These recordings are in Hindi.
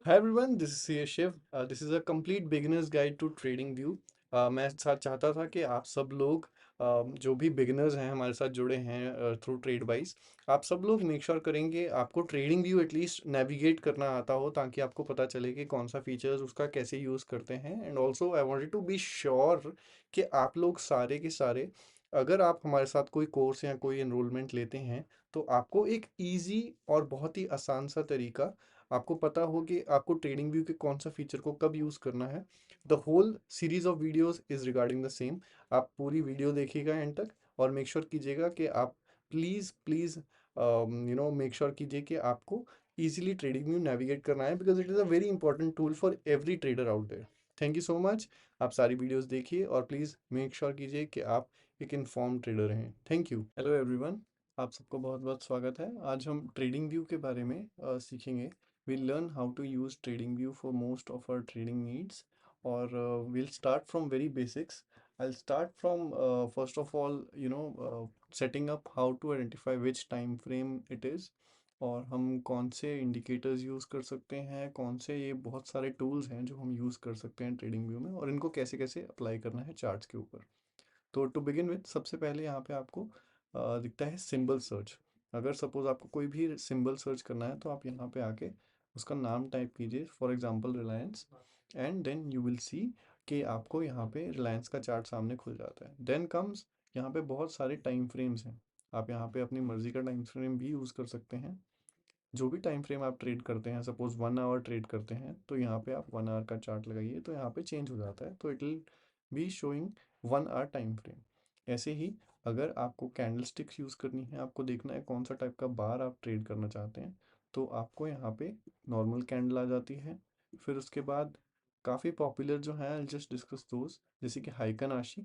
Hi everyone, this is CA Shiv. This is a complete beginner's guide to trading view. मैं साथ चाहता था कि आप सब लोग जो भी बिगिनर्स हैं हमारे साथ जुड़े हैं थ्रू ट्रेड वाइज, आप सब लोग मेक श्योर करेंगे आपको ट्रेडिंग व्यू एटलीस्ट नेविगेट करना आता हो, ताकि आपको पता चले कि कौन सा फीचर्स उसका कैसे यूज़ करते हैं। And also I wanted to be sure कि आप लोग सारे के सारे, अगर आप हमारे साथ कोई कोर्स या कोई एनरोलमेंट लेते हैं, तो आपको एक ईजी और बहुत ही आसान सा तरीका आपको पता हो कि आपको ट्रेडिंग व्यू के कौन सा फीचर को कब यूज़ करना है। The whole series of videos is regarding the same. आप पूरी वीडियो देखिएगा एंड तक, और मेक श्योर कीजिएगा कि आप प्लीज़ प्लीज़ मेक श्योर कीजिए कि आपको इजीली ट्रेडिंग व्यू नेविगेट करना है, because it is a very important tool for every trader out there. Thank you so much. आप सारी वीडियोस देखिए और प्लीज़ मेक श्योर कीजिए कि आप एक इन्फॉर्म ट्रेडर हैं। Thank you. हेलो एवरीवन, आप सबको बहुत बहुत स्वागत है। आज हम ट्रेडिंग व्यू के बारे में सीखेंगे। We'll learn how to use TradingView for most of our trading needs, or we'll start from very basics. I'll start from first of all, setting up how to identify which time frame it is, और हम कौन से इंडिकेटर्स यूज़ कर सकते हैं, कौन से ये बहुत सारे टूल्स हैं जो हम यूज़ कर सकते हैं ट्रेडिंग व्यू में, और इनको कैसे कैसे अप्लाई करना है चार्ट्स के ऊपर। तो टू बिगिन विथ, सबसे पहले यहाँ पे आपको दिखता है सिंबल सर्च। अगर सपोज आपको कोई भी सिंबल सर्च करना है, तो आप यहाँ पे आके उसका नाम टाइप कीजिए, for example Reliance, and then you will see कि आपको यहाँ पे रिलायंस का चार्ट सामने खुल जाता है। देन कम्स, यहाँ पे बहुत सारे टाइम फ्रेम्स हैं। आप यहाँ पे अपनी मर्जी का टाइम फ्रेम भी यूज़ कर सकते हैं। जो भी टाइम फ्रेम आप ट्रेड करते हैं, सपोज 1 आवर ट्रेड करते हैं, तो यहाँ पे आप 1 आवर का चार्ट लगाइए, तो यहाँ पे चेंज हो जाता है, तो it will be showing 1 hour time frame. ऐसे ही अगर आपको कैंडल स्टिक्स यूज़ करनी है, आपको देखना है कौन सा टाइप का बार आप ट्रेड करना चाहते हैं, तो आपको यहाँ पे नॉर्मल कैंडल आ जाती है। फिर उसके बाद काफ़ी पॉपुलर जो है, आई जस्ट डिस्कस दोज, जैसे कि हाइकन आशी।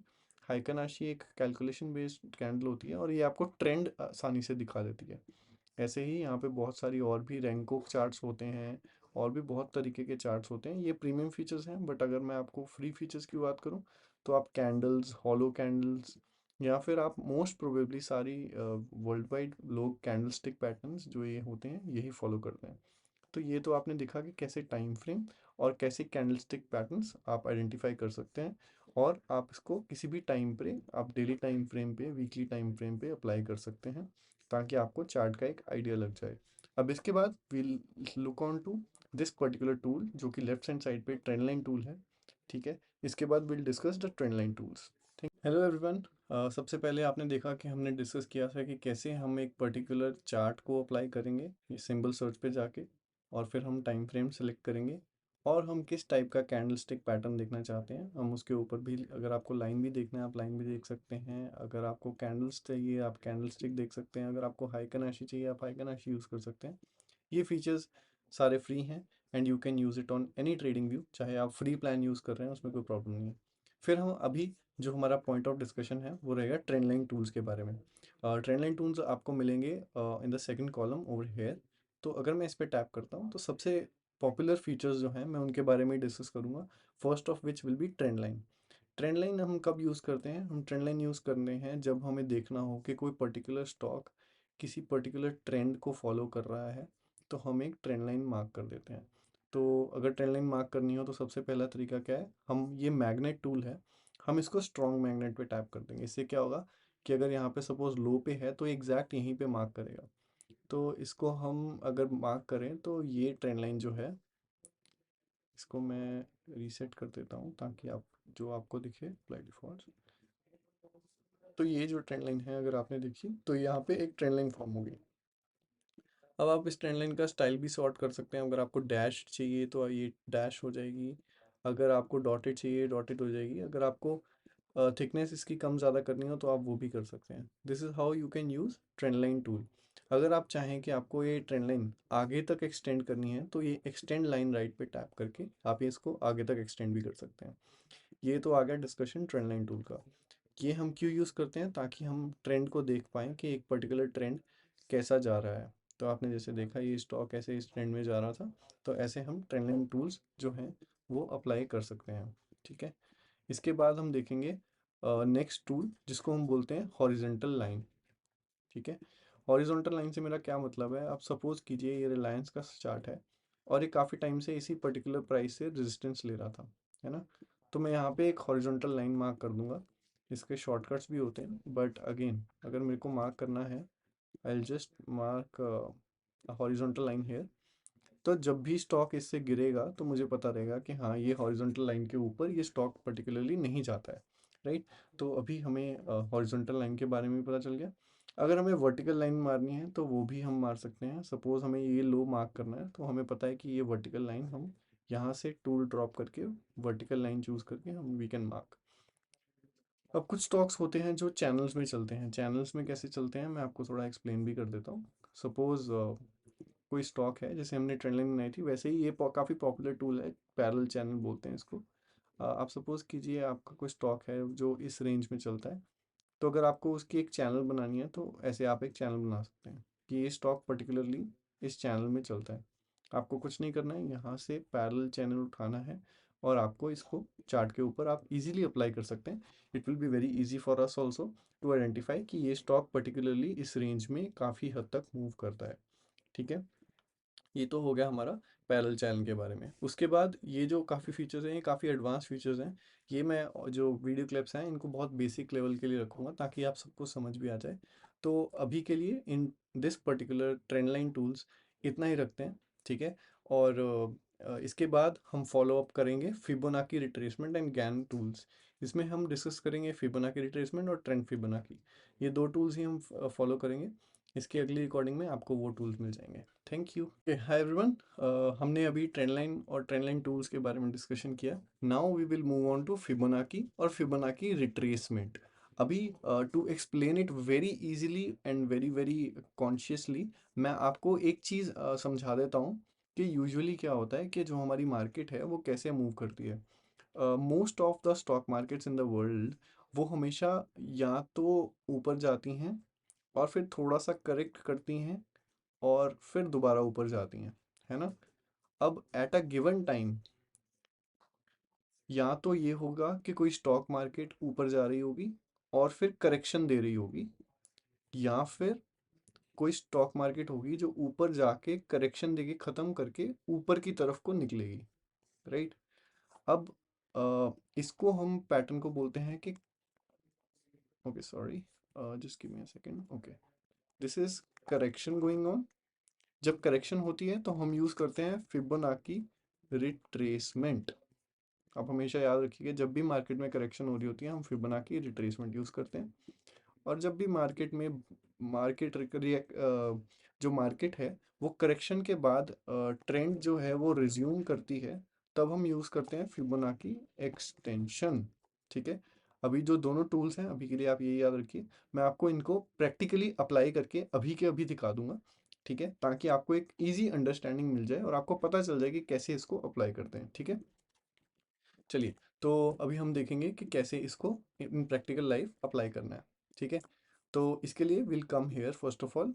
हाइकन आशी एक कैलकुलेशन बेस्ड कैंडल होती है, और ये आपको ट्रेंड आसानी से दिखा देती है। ऐसे ही यहाँ पे बहुत सारी और भी रैंको चार्ट्स होते हैं, और भी बहुत तरीके के चार्ट्स होते हैं। ये प्रीमियम फीचर्स हैं, बट अगर मैं आपको फ्री फीचर्स की बात करूँ, तो आप कैंडल्स, हॉलो कैंडल्स, या फिर आप मोस्ट प्रोबेबली सारी वर्ल्ड वाइड लोग कैंडल स्टिक पैटर्न्स जो ये होते हैं यही फॉलो करते हैं। तो ये तो आपने देखा कि कैसे टाइम फ्रेम और कैसे कैंडलस्टिक पैटर्न्स आप आइडेंटिफाई कर सकते हैं, और आप इसको किसी भी टाइम पे, आप डेली टाइम फ्रेम पे, वीकली टाइम फ्रेम पे अप्लाई कर सकते हैं, ताकि आपको चार्ट का एक आइडिया लग जाए। अब इसके बाद will look on to this particular tool, जो कि लेफ्ट हैंड साइड पे ट्रेंड लाइन टूल है। ठीक है, इसके बाद will discuss the trend line tools. Hello everyone, सबसे पहले आपने देखा कि हमने डिस्कस किया था कि कैसे हम एक पर्टिकुलर चार्ट को अप्लाई करेंगे, ये सिंबल सर्च पे जाके, और फिर हम टाइम फ्रेम सेलेक्ट करेंगे, और हम किस टाइप का कैंडलस्टिक पैटर्न देखना चाहते हैं हम उसके ऊपर भी, अगर आपको लाइन भी देखना है आप लाइन भी देख सकते हैं, अगर आपको कैंडल्स चाहिए आप कैंडलस्टिक देख सकते हैं, अगर आपको हाइकनाशी चाहिए आप हाइकनाशी यूज़ कर सकते हैं। ये फीचर्स सारे फ्री हैं, and you can use it on any trading view, चाहे आप फ्री प्लान यूज़ कर रहे हैं उसमें कोई प्रॉब्लम नहीं है। फिर हम अभी, जो हमारा पॉइंट ऑफ डिस्कशन है वो रहेगा ट्रेंड लाइन टूल्स के बारे में। ट्रेंड लाइन टूल्स आपको मिलेंगे in the second column over here. तो अगर मैं इस पर टैप करता हूँ, तो सबसे पॉपुलर फीचर्स जो हैं मैं उनके बारे में डिस्कस करूँगा। First of which will be trend line. Trend line हम कब यूज़ करते हैं? हम ट्रेंड लाइन यूज़ करते हैं जब हमें देखना हो कि कोई पर्टिकुलर स्टॉक किसी पर्टिकुलर ट्रेंड को फॉलो कर रहा है, तो हम एक ट्रेंड लाइन मार्क कर देते हैं। तो अगर ट्रेंड लाइन मार्क करनी हो, तो सबसे पहला तरीका क्या है, हम ये मैग्नेट टूल है, हम इसको स्ट्रॉन्ग मैग्नेट पे टैप कर देंगे। इससे क्या होगा कि अगर यहाँ पे सपोज लो पे है, तो एग्जैक्ट यहीं पे मार्क करेगा। तो इसको हम अगर मार्क करें, तो ये ट्रेंड लाइन जो है, इसको मैं रीसेट कर देता हूँ ताकि आप, जो आपको दिखे अप्लाई डिफॉल्ट। तो ये जो ट्रेंड लाइन है अगर आपने देखी, तो यहाँ पे एक ट्रेंड लाइन फॉर्म होगी। अब आप इस ट्रेंड लाइन का स्टाइल भी सॉर्ट कर सकते हैं। अगर आपको डैश चाहिए तो ये डैश हो जाएगी, अगर आपको डॉटेड चाहिए डॉटेड हो जाएगी, अगर आपको थिकनेस इसकी कम ज़्यादा करनी हो तो आप वो भी कर सकते हैं। This is how you can use trend line tool. अगर आप चाहें कि आपको ये ट्रेंड लाइन आगे तक एक्सटेंड करनी है, तो ये एक्सटेंड लाइन राइट पे टैप करके आप ये इसको आगे तक एक्सटेंड भी कर सकते हैं। ये तो आ गया डिस्कशन ट्रेंड लाइन टूल का। ये हम क्यों यूज़ करते हैं? ताकि हम ट्रेंड को देख पाएँ कि एक पर्टिकुलर ट्रेंड कैसा जा रहा है। तो आपने जैसे देखा ये स्टॉक ऐसे इस ट्रेंड में जा रहा था, तो ऐसे हम ट्रेंड लाइन टूल्स जो हैं वो अप्लाई कर सकते हैं। ठीक है, इसके बाद हम देखेंगे नेक्स्ट टूल, जिसको हम बोलते हैं हॉरिजेंटल लाइन। ठीक है, हॉरिजॉन्टल लाइन से मेरा क्या मतलब है, आप सपोज कीजिए ये रिलायंस का चार्ट है, और ये काफ़ी टाइम से इसी पर्टिकुलर प्राइस से रेजिस्टेंस ले रहा था, है ना। तो मैं यहाँ पे एक हॉरिजॉन्टल लाइन मार्क कर दूंगा। इसके शॉर्टकट्स भी होते हैं, बट अगेन अगर मेरे को मार्क करना है, I will just mark horizontal line here. तो जब भी स्टॉक इससे गिरेगा तो मुझे पता रहेगा कि हाँ, ये हॉरिजॉन्टल लाइन के ऊपर ये स्टॉक पर्टिकुलरली नहीं जाता है, राइट। तो अभी हमें हॉरिजॉन्टल लाइन के बारे में भी पता चल गया। अगर हमें वर्टिकल लाइन मारनी है तो वो भी हम मार सकते हैं। सपोज हमें ये लो मार्क करना है, तो हमें पता है कि ये वर्टिकल लाइन हम यहाँ से टूल ड्रॉप करके वर्टिकल लाइन चूज करके हम वी कैन मार्क। अब कुछ स्टॉक्स होते हैं जो चैनल्स में चलते हैं। चैनल्स में कैसे चलते हैं मैं आपको थोड़ा एक्सप्लेन भी कर देता हूँ। सपोज कोई स्टॉक है, जैसे हमने ट्रेंड लाइन बनाई थी, वैसे ही ये काफ़ी पॉपुलर टूल है, पैरेलल चैनल बोलते हैं इसको। आप सपोज कीजिए आपका कोई स्टॉक है जो इस रेंज में चलता है, तो अगर आपको उसकी एक चैनल बनानी है तो ऐसे आप एक चैनल बना सकते हैं कि ये स्टॉक पर्टिकुलरली इस चैनल में चलता है। आपको कुछ नहीं करना है, यहाँ से पैरेलल चैनल उठाना है और आपको इसको चार्ट के ऊपर आप इजीली अप्लाई कर सकते हैं। It will be very easy for us also to identify कि ये स्टॉक पर्टिकुलरली इस रेंज में काफ़ी हद तक मूव करता है, ठीक है। ये तो हो गया हमारा पैरेलल चैनल के बारे में। उसके बाद ये जो काफ़ी फीचर्स हैं, ये काफ़ी एडवांस फीचर्स हैं। ये मैं जो वीडियो क्लिप्स हैं इनको बहुत बेसिक लेवल के लिए रखूँगा ताकि आप सबको समझ भी आ जाए। तो अभी के लिए in this particular trend line tools इतना ही रखते हैं, ठीक है। और इसके बाद हम फॉलो अप करेंगे Fibonacci retracement and Gann tools. इसमें हम डिस्कस करेंगे फिबोनाकी रिट्रेसमेंट और ट्रेंड फिबोनाकी। ये दो टूल्स ही हम फॉलो करेंगे। इसकी अगली रिकॉर्डिंग में आपको वो टूल्स मिल जाएंगे। Thank you. हाय एवरीवन, हमने अभी ट्रेंड लाइन और ट्रेंड लाइन टूल्स के बारे में डिस्कशन किया। Now we will move on to Fibonacci और फिबोनाकी रिट्रेसमेंट। अभी to explain it very easily and very very consciously, मैं आपको एक चीज़ समझा देता हूँ कि यूजुअली क्या होता है कि जो हमारी मार्केट है वो कैसे मूव करती है। Most of the stock markets in the world वो हमेशा या तो ऊपर जाती हैं और फिर थोड़ा सा करेक्ट करती हैं और फिर दोबारा ऊपर जाती हैं, है ना। अब एट अ गिवन टाइम या तो ये होगा कि कोई स्टॉक मार्केट ऊपर जा रही होगी और फिर करेक्शन दे रही होगी, या फिर कोई स्टॉक मार्केट होगी जो ऊपर जाके करेक्शन देके ख़त्म करके ऊपर की तरफ को निकलेगी, राइट। अब इसको हम पैटर्न को बोलते हैं कि okay sorry, just give me a second. Okay, this is correction going on. जब करेक्शन होती है तो हम यूज़ करते हैं फिबोनाकी रिट्रेसमेंट। आप हमेशा याद रखिएगा, जब भी मार्केट में करेक्शन हो रही होती है हम फिबोनाकी रिट्रेसमेंट यूज़ करते हैं। और जब भी मार्केट में मार्केट जो मार्केट है वो करेक्शन के बाद ट्रेंड जो है वो रिज्यूम करती है, तब हम यूज़ करते हैं फिबोनाकी एक्सटेंशन, ठीक है। अभी जो दोनों टूल्स हैं अभी के लिए आप ये याद रखिए, मैं आपको इनको प्रैक्टिकली अप्लाई करके अभी के अभी दिखा दूंगा, ठीक है, ताकि आपको एक ईजी अंडरस्टैंडिंग मिल जाए और आपको पता चल जाए कि कैसे इसको अप्लाई करते हैं, ठीक है। चलिए, तो अभी हम देखेंगे कि कैसे इसको इन प्रैक्टिकल लाइफ अप्लाई करना है, ठीक है। तो इसके लिए will come here first of all,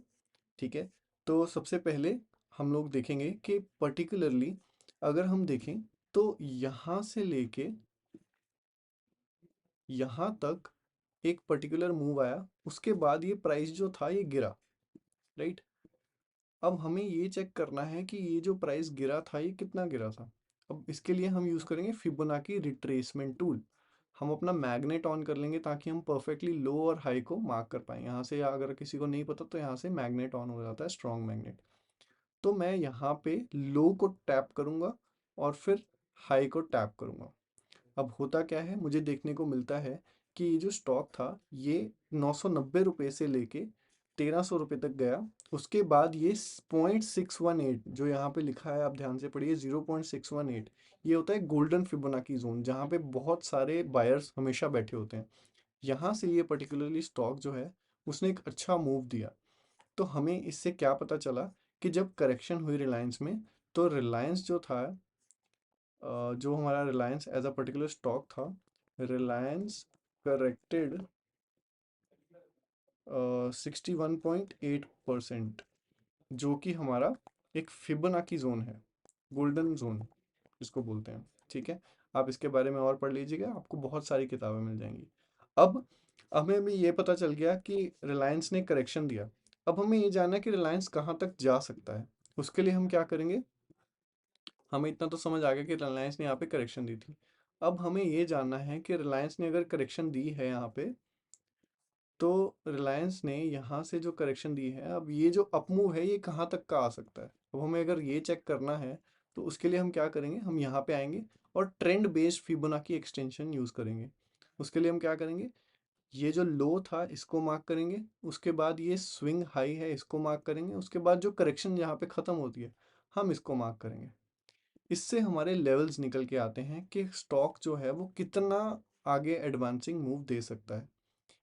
ठीक है। तो सबसे पहले हम लोग देखेंगे कि पर्टिकुलरली अगर हम देखें तो यहाँ से लेके यहाँ तक एक पर्टिकुलर मूव आया, उसके बाद ये प्राइस जो था ये गिरा, राइट। अब हमें ये चेक करना है कि ये जो प्राइस गिरा था ये कितना गिरा था। अब इसके लिए हम यूज़ करेंगे फिबोनाकी रिट्रेसमेंट टूल। हम अपना मैग्नेट ऑन कर लेंगे ताकि हम परफेक्टली लो और हाई को मार्क कर पाएँ। यहाँ से अगर किसी को नहीं पता तो यहाँ से मैग्नेट ऑन हो जाता है, स्ट्रॉन्ग मैग्नेट। तो मैं यहाँ पे लो को टैप करूँगा और फिर हाई को टैप करूँगा। अब होता क्या है, मुझे देखने को मिलता है कि ये जो स्टॉक था ये 990 रुपये से लेके 1300 रुपये तक गया। उसके बाद ये 0.618 जो यहाँ पे लिखा है, आप ध्यान से पढ़िए, 0.618, ये होता है गोल्डन फिबोनाकी जोन, जहाँ पे बहुत सारे बायर्स हमेशा बैठे होते हैं। यहाँ से ये पर्टिकुलरली स्टॉक जो है उसने एक अच्छा मूव दिया। तो हमें इससे क्या पता चला कि जब करेक्शन हुई रिलायंस में, तो रिलायंस जो था, जो हमारा Reliance as a particular stock था, रिलायंस करेक्टेड 61.8%, जो कि हमारा एक फिबोनाकी जोन है, गोल्डन जोन जिसको बोलते हैं, ठीक है। आप इसके बारे में और पढ़ लीजिएगा, आपको बहुत सारी किताबें मिल जाएंगी। अब हमें भी ये पता चल गया कि रिलायंस ने करेक्शन दिया। अब हमें ये जानना है कि रिलायंस कहाँ तक जा सकता है। उसके लिए हम क्या करेंगे, हमें इतना तो समझ आ गया कि रिलायंस ने यहाँ पे करेक्शन दी थी। अब हमें ये जानना है कि रिलायंस ने अगर करेक्शन दी है यहाँ पे, तो रिलायंस ने यहाँ से जो करेक्शन दी है, अब ये जो अप मूव है ये कहाँ तक का आ सकता है। अब हमें अगर ये चेक करना है तो उसके लिए हम क्या करेंगे, हम यहाँ पे आएंगे और trend based Fibonacci extension use करेंगे। उसके लिए हम क्या करेंगे, ये जो लो था इसको मार्क करेंगे, उसके बाद ये स्विंग हाई है इसको मार्क करेंगे, उसके बाद जो करेक्शन यहाँ पे ख़त्म होती है हम इसको मार्क करेंगे। इससे हमारे लेवल्स निकल के आते हैं कि स्टॉक जो है वो कितना आगे एडवांसिंग मूव दे सकता है।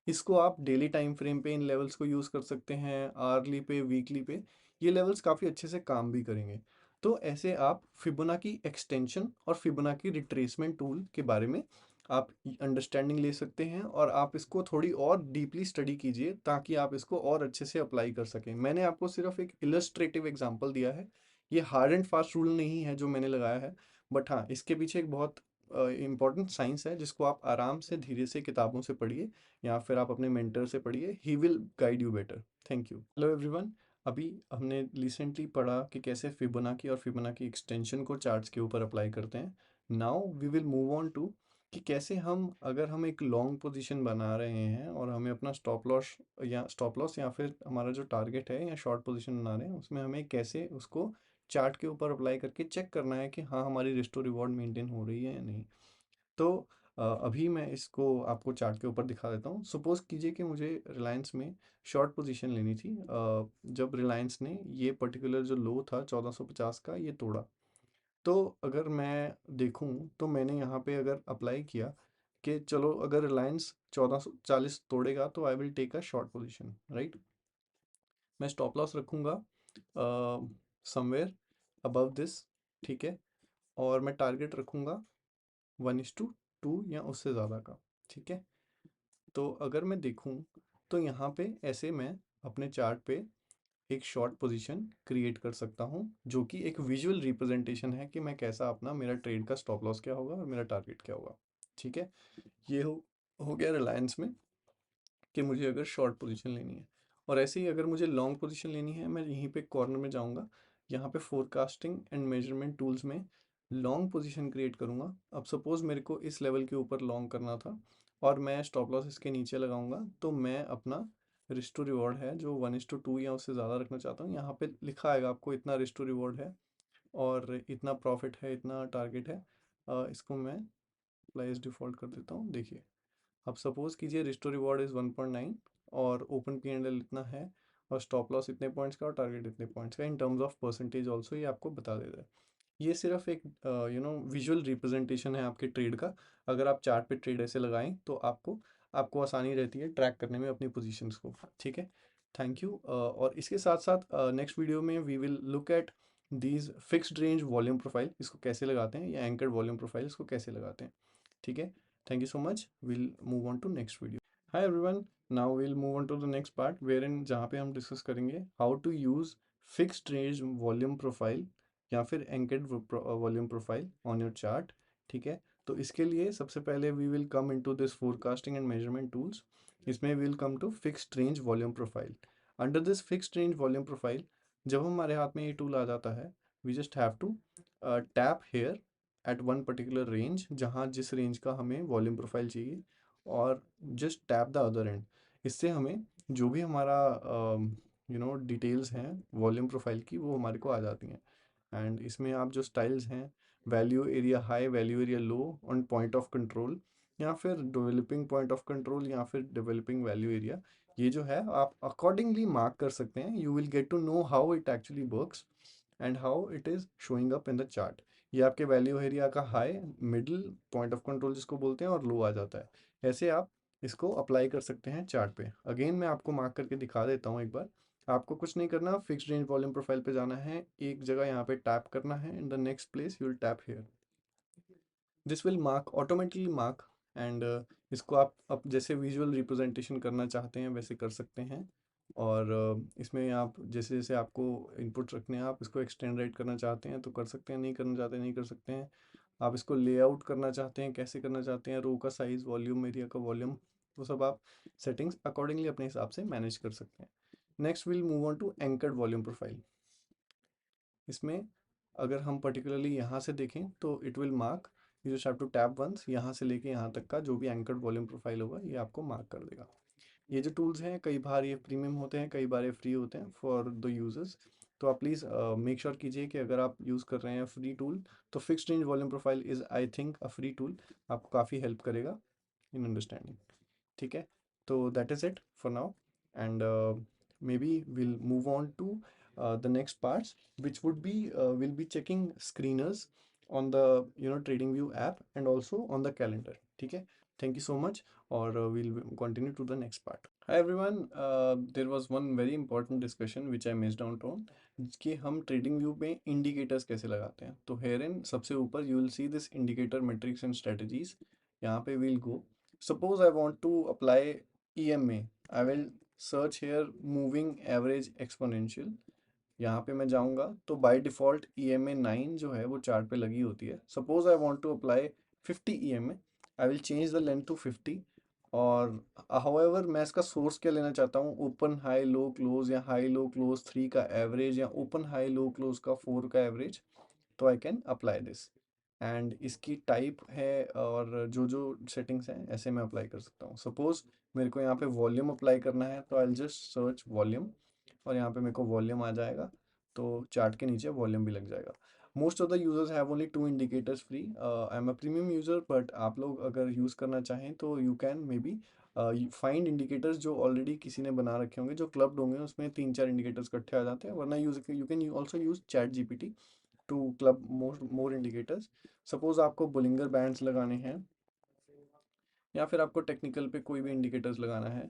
इसको आप डेली टाइम फ्रेम पे इन लेवल्स को यूज़ कर सकते हैं, आवरली पे, वीकली पे। ये लेवल्स काफ़ी अच्छे से काम भी करेंगे। तो ऐसे आप फिबोनाची एक्सटेंशन और फिबोनाची रिट्रेसमेंट टूल के बारे में आप अंडरस्टैंडिंग ले सकते हैं और आप इसको थोड़ी और डीपली स्टडी कीजिए ताकि आप इसको और अच्छे से अप्लाई कर सकें। मैंने आपको सिर्फ एक इलस्ट्रेटिव एग्जांपल दिया है, ये हार्ड एंड फास्ट रूल नहीं है जो मैंने लगाया है, बट हाँ इसके पीछे एक बहुत इम्पॉर्टेंट साइंस है जिसको आप आराम से धीरे से किताबों से पढ़िए या फिर आप अपने मेंटर से पढ़िए, he will guide you better. Thank you. Hello everyone, अभी हमने रिसेंटली पढ़ा कि कैसे फिबोनाची और फिबोनाची एक्सटेंशन को चार्ट्स के ऊपर अप्लाई करते हैं। Now we will move on to कि कैसे हम, अगर हम एक लॉन्ग पोजीशन बना रहे हैं और हमें अपना स्टॉप लॉस या फिर हमारा जो टारगेट है या शॉर्ट पोजीशन बना रहे हैं, उसमें हमें कैसे उसको चार्ट के ऊपर अप्लाई करके चेक करना है कि हाँ हमारी रिस्क टू रिवॉर्ड मेंटेन हो रही है या नहीं। तो अभी मैं इसको आपको चार्ट के ऊपर दिखा देता हूँ। सपोज कीजिए कि मुझे रिलायंस में शॉर्ट पोजीशन लेनी थी, जब रिलायंस ने ये पर्टिकुलर जो लो था 1450 का ये तोड़ा। तो अगर मैं देखूं तो मैंने यहाँ पे अगर अप्लाई किया कि चलो अगर रिलायंस 1440 तोड़ेगा तो I will take a short position, right. मैं स्टॉप लॉस रखूँगा समवेयर अबव दिस, ठीक है। और मैं टारगेट रखूँगा 1:2 या उससे ज़्यादा का, ठीक है। तो अगर मैं देखूं तो यहाँ पे ऐसे मैं अपने चार्ट पे एक शॉर्ट पोजीशन क्रिएट कर सकता हूँ जो कि एक विजुअल रिप्रेजेंटेशन है कि मैं कैसा, अपना मेरा ट्रेड का स्टॉप लॉस क्या होगा और मेरा टारगेट क्या होगा, ठीक है। ये हो गया रिलायंस में कि मुझे अगर शॉर्ट पोजीशन लेनी है। और ऐसे ही अगर मुझे लॉन्ग पोजीशन लेनी है, मैं यहीं पे कॉर्नर में जाऊंगा, यहाँ पे फोरकास्टिंग एंड मेजरमेंट टूल्स में लॉन्ग पोजीशन क्रिएट करूंगा। अब सपोज मेरे को इस लेवल के ऊपर लॉन्ग करना था और मैं स्टॉप लॉस इसके नीचे लगाऊंगा, तो मैं अपना रिस्क टू रिवॉर्ड है जो 1:2 या उससे ज़्यादा रखना चाहता हूँ, यहाँ पे लिखा आएगा आपको इतना रिस्क टू रिवॉर्ड है और इतना प्रॉफिट है, इतना टारगेट है। इसको मैं प्लेस डिफ़ॉल्ट कर देता हूँ। देखिए, अब सपोज कीजिए रिस्टोर रिवॉर्ड इज़ 1.9 और ओपन पी एंड एल इतना है और स्टॉप लॉस इतने पॉइंट्स का और टारगेट इतने पॉइंट्स का, in terms of percentage also ये आपको बता देता है। ये सिर्फ एक विजुअल रिप्रेजेंटेशन है आपके ट्रेड का। अगर आप चार्ट पे ट्रेड ऐसे लगाएं तो आपको आपको आसानी रहती है ट्रैक करने में अपनी पोजीशंस को, ठीक है। Thank you. और इसके साथ साथ नेक्स्ट वीडियो में we will look at these fixed range volume profile, इसको कैसे लगाते हैं, या एंकर्ड वॉल्यूम प्रोफाइल इसको कैसे लगाते हैं, ठीक है। Thank you so much, will move on to next video. Hi everyone, now will move on to the next part where in जहाँ पे हम डिस्कस करेंगे how to use fixed range volume profile या फिर anchored volume profile on your chart, ठीक है। तो इसके लिए सबसे पहले we will come into this forecasting and measurement tools. इसमें will come to fixed range volume profile. Under this fixed range volume profile, जब हमारे हाथ में ये टूल आ जाता है, we just have to tap here at one particular range, जहाँ जिस रेंज का हमें वॉल्यूम प्रोफाइल चाहिए, और just tap the other end. इससे हमें जो भी हमारा डिटेल्स हैं वॉल्यूम प्रोफाइल की वो हमारे को आ जाती हैं। एंड इसमें आप जो स्टाइल्स हैं, value area high, value area low, on point of control, या फिर डेवलपिंग पॉइंट ऑफ कंट्रोल, या फिर डेवलपिंग वैल्यू एरिया, ये जो है आप अकॉर्डिंगली मार्क कर सकते हैं। You will get to know how it actually works and how it is showing up in the chart. ये आपके वैल्यू एरिया का high, middle, point of control जिसको बोलते हैं, और लो आ जाता है। ऐसे आप इसको अप्लाई कर सकते हैं चार्ट पे। अगेन मैं आपको मार्क करके दिखा देता हूँ एक बार। आपको कुछ नहीं करना, फिक्स्ड रेंज वॉल्यूम प्रोफाइल पे जाना है, एक जगह यहाँ पे टैप करना है, in the next place you will tap here. This will mark, automatically mark. And इसको आप जैसे विजुअल रिप्रेजेंटेशन करना चाहते हैं वैसे कर सकते हैं। और इसमें आप जैसे जैसे आपको इनपुट रखने हैं, आप इसको एक्सटेंड राइट करना चाहते हैं तो कर सकते हैं, नहीं करना चाहते नहीं कर सकते हैं। आप इसको लेआउट करना चाहते हैं, कैसे करना चाहते हैं, रो का साइज़, वॉल्यूम, एरिया का वॉल्यूम, वो सब आप सेटिंग्स अकॉर्डिंगली अपने हिसाब से मैनेज कर सकते हैं। Next will move on to anchored volume profile. इसमें अगर हम पर्टिकुलरली यहाँ से देखें तो it will mark, you just have to tap once, यहाँ से लेके यहाँ तक का जो भी एंकर्ड वॉल्यूम प्रोफाइल होगा ये आपको मार्क कर देगा। ये जो टूल्स हैं कई बार ये प्रीमियम होते हैं, कई बार ये फ्री होते हैं फॉर द यूजर्स। तो आप प्लीज़ मेक श्योर कीजिए कि अगर आप यूज़ कर रहे हैं फ्री टूल तो fixed range volume profile is I think a free tool, आपको काफ़ी हेल्प करेगा इन अंडरस्टैंडिंग। ठीक है, तो that is it for now, and maybe will move on to the next parts which would be will be checking screeners on the TradingView app and also on the calendar. ठीक है, thank you so much, और we'll continue to the next part. Hi everyone, there was one very important discussion which I missed out on कि हम ट्रेडिंग व्यू में इंडिकेटर्स कैसे लगाते हैं। तो हेयर इन सबसे ऊपर you will see this indicator metrics and strategies, यहाँ पे will go, suppose I want to apply EMA, I will search here moving average exponential, यहाँ पे मैं जाऊँगा तो बाय डिफ़ॉल्ट EMA 9 जो है वो चार्ट पे लगी होती है। Suppose I want to apply 50 EMA, I will change the length to 50, और हाउएवर मैं इसका सोर्स क्या लेना चाहता हूँ, ओपन हाई लो क्लोज या हाई लो क्लोज 3 का एवरेज या ओपन हाई लो क्लोज का 4 का एवरेज, तो I can apply this, and इसकी टाइप है और जो जो सेटिंग्स हैं ऐसे मैं अप्लाई कर सकता हूँ। सपोज मेरे को यहाँ पे वॉल्यूम अप्लाई करना है तो आई जस्ट सर्च वॉल्यूम, और यहाँ पे मेरे को वॉल्यूम आ जाएगा, तो चार्ट के नीचे वॉल्यूम भी लग जाएगा। Most of the users have only 2 indicators free, I am a premium user, but आप लोग अगर यूज़ करना चाहें तो you can may be find indicators जो ऑलरेडी किसी ने बना रखे होंगे, जो क्लब्ड होंगे, उसमें 3-4 इंडिकेटर्स इकट्ठे आ जाते हैं, वरना use you can also use chat GPT to club more indicators. Suppose आपको बुलिंगर बैंड्स लगाने हैं या फिर आपको टेक्निकल पे कोई भी इंडिकेटर्स लगाना है,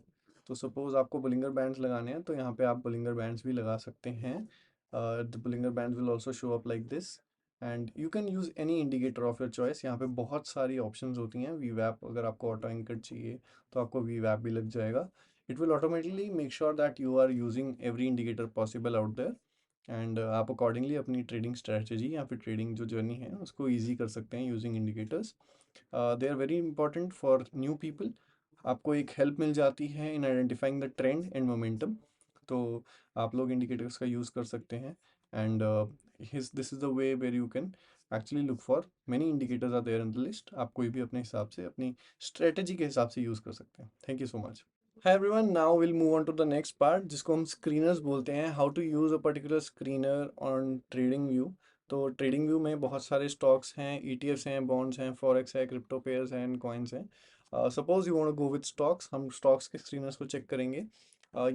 तो सपोज आपको बुलिंगर बैंड्स लगाने हैं तो यहाँ पे आप बुलिंगर बैंड्स भी लगा सकते हैं। The Bollinger bands will also show up like this, and you can use any indicator of your choice. यहाँ पे बहुत सारी ऑप्शंस होती हैं। वीवैप, अगर आपको ऑटो एंकर चाहिए तो आपको वीवैप भी लग जाएगा। It will automatically make sure that you are using every indicator possible out there, and आप अकॉर्डिंगली अपनी ट्रेडिंग स्ट्रेटजी या फिर ट्रेडिंग जो जर्नी है उसको ईजी कर सकते हैं using indicators. They are very important for new people. आपको एक हेल्प मिल जाती है in identifying the trend and momentum, तो आप लोग इंडिकेटर्स का यूज़ कर सकते हैं, and this is the way where you can actually look for many indicators are there in the list. आप कोई भी अपने हिसाब से अपनी स्ट्रेटजी के हिसाब से यूज़ कर सकते हैं। Thank you so much. Hi everyone, now we'll move on to the next part जिसको हम screeners बोलते हैं। How to use a particular screener on TradingView। तो TradingView में बहुत सारे stocks हैं, ETFs हैं, bonds हैं, forex है, crypto pairs हैं, and coins हैं। Suppose you want to go with stocks, हम stocks के screeners को check करेंगे।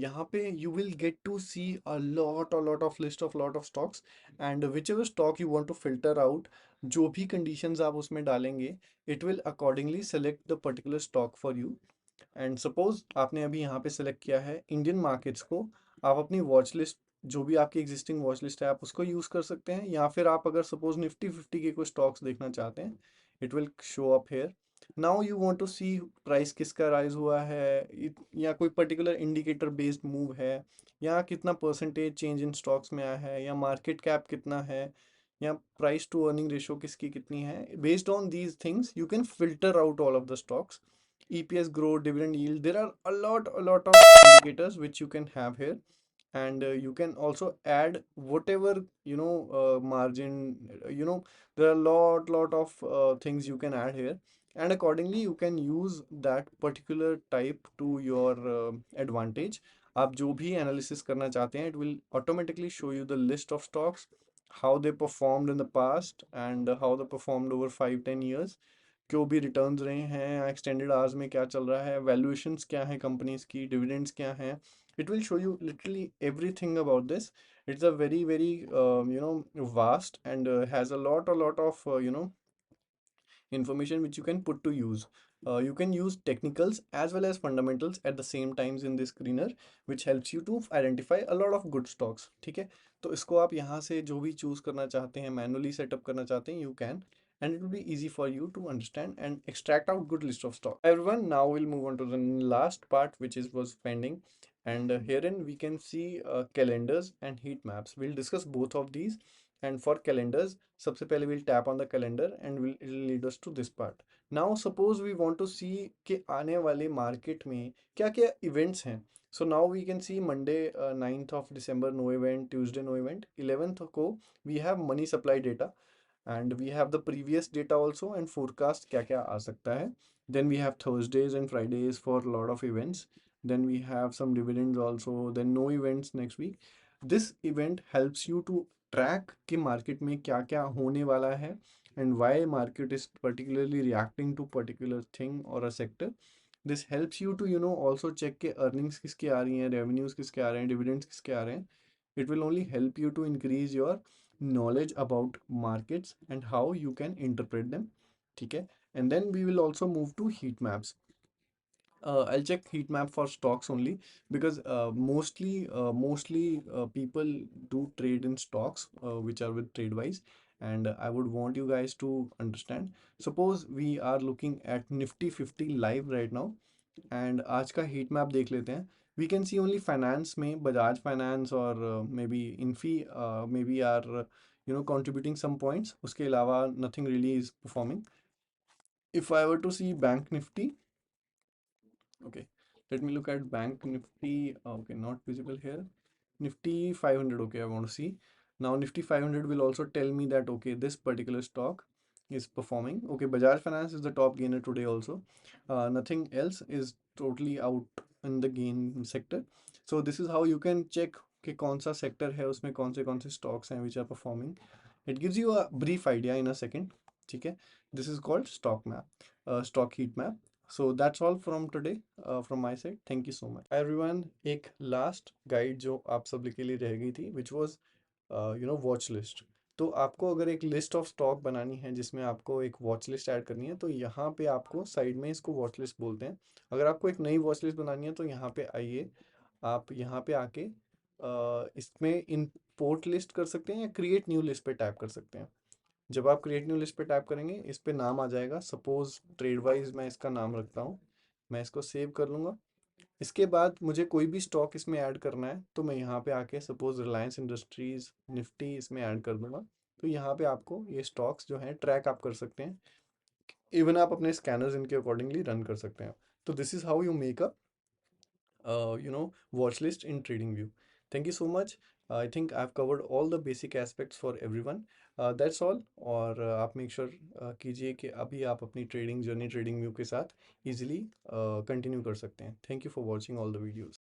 यहाँ पे you will get to see a lot of list of lot of stocks, and whichever stock you want to filter out, जो भी conditions आप उसमें डालेंगे, it will accordingly select the particular stock for you। And suppose आपने अभी यहाँ पे सेलेक्ट किया है इंडियन मार्केट्स को, आप अपनी वॉच लिस्ट, जो भी आपकी एग्जिस्टिंग वॉच लिस्ट है, आप उसको यूज़ कर सकते हैं, या फिर आप अगर सपोज निफ्टी 50 के कोई स्टॉक्स देखना चाहते हैं, it will show up here. Now you want to see price किसका राइज हुआ है, या कोई पर्टिकुलर इंडिकेटर बेस्ड मूव है, या कितना परसेंटेज चेंज इन स्टॉक्स में आया है, या मार्केट कैप कितना है, या प्राइस टू अर्निंग रेशो किसकी कितनी है। Based on these things you can filter out all of the stocks, EPS growth, dividend yield. There are a lot of indicators which you can have here, and you can also add whatever margin. There are lot of things you can add here, and accordingly you can use that particular type to your advantage. आप जो भी एनालिसिस करना चाहते हैं, it will automatically show you the list of stocks, how they performed in the past and how they performed over 5-10 years, जो भी रिटर्न्स रहे हैं, एक्सटेंडेड आवर्स में क्या चल रहा है, वैल्यूएशंस क्या है कंपनीज की, डिविडेंड्स क्या हैं। It will show you literally everything about this. It's a very very vast and has a lot of information which you can put to use. You can use technicals as well as fundamentals at the same times in this screener, which helps you to identify a lot of good stocks। ठीक है, तो इसको आप यहाँ से जो भी चूज करना चाहते हैं, मैनुअली सेटअप करना चाहते हैं, you can, and it will be easy for you to understand and extract out good list of stock। Everyone, now we'll move on to the last part which is was pending, and herein we can see calendars and heat maps. We'll discuss both of these, And for calendars, सबसे पहले we'll tap on the calendar and it'll lead us to this part. Now suppose we want to see कि आने वाले market में क्या क्या events हैं. So now we can see Monday 9th of December no event, Tuesday no event, 11th को we have money supply data and we have the previous data also and forecast क्या क्या आ सकता है. Then we have Thursdays and Fridays for a lot of events. Then we have some dividends also. Then no events next week. This event helps you to track कि market में क्या क्या होने वाला है and why market is particularly reacting to particular thing or a sector. This helps you to also check के earnings किसके आ रही हैं, revenues किसके आ रहे हैं, dividends किसके आ रहे हैं. It will only help you to increase your knowledge about markets and how you can interpret them. ठीक है. And then we will also move to heat maps. I'll check heat map for stocks only because mostly people do trade in stocks which are with TradeWise, and I would want you guys to understand. Suppose we are looking at Nifty 50 live right now, and आज का heat map देख लेते हैं. We can see only finance में Bajaj Finance और maybe Infi maybe are contributing some points. उसके अलावा nothing really is performing. If I were to see Bank Nifty. Okay, let me look at Bank Nifty. Okay, not visible here. Nifty 500. Okay, I want to see. Now Nifty 500 will also tell me that okay, this particular stock is performing. Okay, Bajaj Finance is the top gainer today also. Nothing else is totally out in the gain sector. So this is how you can check कि कौन सा sector है उसमें कौन से stocks हैं which are performing. It gives you a brief idea in a second. ठीक है. This is called stock map, stock heat map. So that's all from today from my side. Thank you so much. Hi everyone. एक last guide जो आप सब के लिए रह गई थी which was watch list. तो आपको अगर एक लिस्ट ऑफ स्टॉक बनानी है जिसमें आपको एक वॉच लिस्ट ऐड करनी है तो यहाँ पे आपको साइड में इसको वॉच लिस्ट बोलते हैं. अगर आपको एक नई वॉच लिस्ट बनानी है तो यहाँ पे आइए. आप यहाँ पे आके इसमें इंपोर्ट लिस्ट कर सकते हैं या क्रिएट न्यू लिस्ट पे टैप कर सकते हैं. जब आप क्रिएट न्यू लिस्ट पे टैप करेंगे इस पे नाम आ जाएगा. सपोज ट्रेड वाइज मैं इसका नाम रखता हूँ. मैं इसको सेव कर लूँगा. इसके बाद मुझे कोई भी स्टॉक इसमें ऐड करना है तो मैं यहाँ पे आके सपोज रिलायंस इंडस्ट्रीज निफ्टी इसमें ऐड कर दूंगा. तो यहाँ पे आपको ये स्टॉक्स जो हैं ट्रैक आप कर सकते हैं. इवन आप अपने स्कैनर्स इनके अकॉर्डिंगली रन कर सकते हैं. तो this is how you make a watch list in TradingView. Thank you so much. I think I've covered all the basic aspects for everyone. That's all. और आप make sure कीजिए कि अभी आप अपनी ट्रेडिंग जर्नी TradingView के साथ easily कंटिन्यू कर सकते हैं. Thank you for watching all the videos.